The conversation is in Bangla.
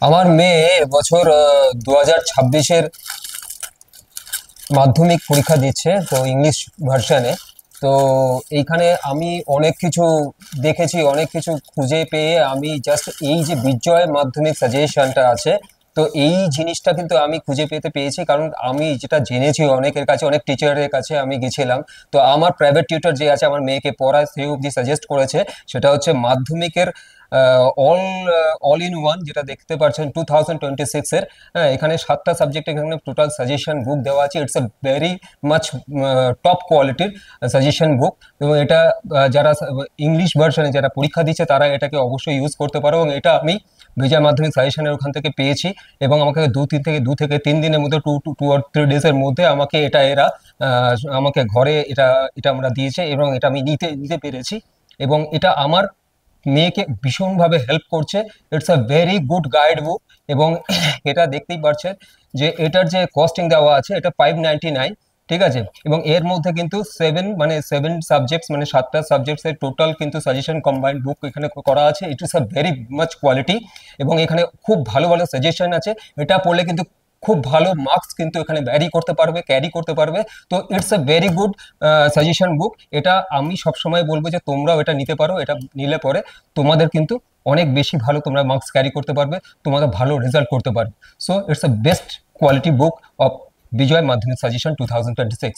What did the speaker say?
আমার মেয়ে এবছর 2026-এর মাধ্যমিক পরীক্ষা দিচ্ছে, তো ইংলিশ ভার্সনে। তো এইখানে আমি অনেক কিছু দেখেছি, অনেক কিছু খুঁজে পেয়ে আমি জাস্ট এই যে বিজয় মাধ্যমিক সাজেশনটা আছে, তো এই জিনিসটা কিন্তু আমি খুঁজে পেয়েছি, কারণ আমি যেটা জেনেছি অনেকের কাছে, অনেক টিচারের কাছে আমি গেছিলাম। তো আমার প্রাইভেট টিউটর যে আছে আমার মেয়েকে পড়ায়, সে অবধি সাজেস্ট করেছে সেটা হচ্ছে মাধ্যমিকের অল অল ইন ওয়ান, যেটা দেখতে পাচ্ছেন 2026-এর। হ্যাঁ, এখানে 7টা সাবজেক্ট এখানে টোটাল সাজেশন বুক দেওয়া আছে। It's a very much top কোয়ালিটির সাজেশন বুক। এবং এটা যারা ইংলিশ ভার্সনে যারা পরীক্ষা দিচ্ছে তারা এটাকে অবশ্যই ইউজ করতে পারো, এবং এটা আমি বিজয় মাধ্যমিক সাজেশনের ওখান থেকে পেয়েছি। এবং আমাকে 2 থেকে 3 দিনের মধ্যে 2 or 3 ডেজের মধ্যে আমাকে এটা এরা আমাকে ঘরে এটা এটা আমরা দিয়েছে, এবং এটা আমি নিতে নিতে পেরেছি। এবং এটা আমার মেয়েকে ভীষণভাবে হেল্প করছে। It's a very good guide book. এবং এটা দেখতেই পাচ্ছেন যে এটার যে কস্টিং দেওয়া আছে এটা 599, ঠিক আছে। এবং এর মধ্যে কিন্তু সেভেন সাবজেক্টস, মানে 7টা সাবজেক্টস এর টোটাল কিন্তু সাজেশন কম্বাইন্ড বুক এখানে করা আছে। ইট ইস আ ভেরি মাচ কোয়ালিটি। এবং এখানে খুব ভালো ভালো সাজেশন আছে। এটা পড়লে কিন্তু খুব ভালো মার্কস কিন্তু এখানে ক্যারি করতে পারবে। তো it's a very good suggestion বুক। এটা আমি সবসময় বলবো যে তোমরাও এটা নিতে পারো। এটা নিলে পরে তোমাদের কিন্তু অনেক বেশি ভালো তোমরা মার্কস ক্যারি করতে পারবে, তোমাদের ভালো রেজাল্ট করতে পারবে। So it's a best quality book of Bijoy Madhyamik suggestion 2026।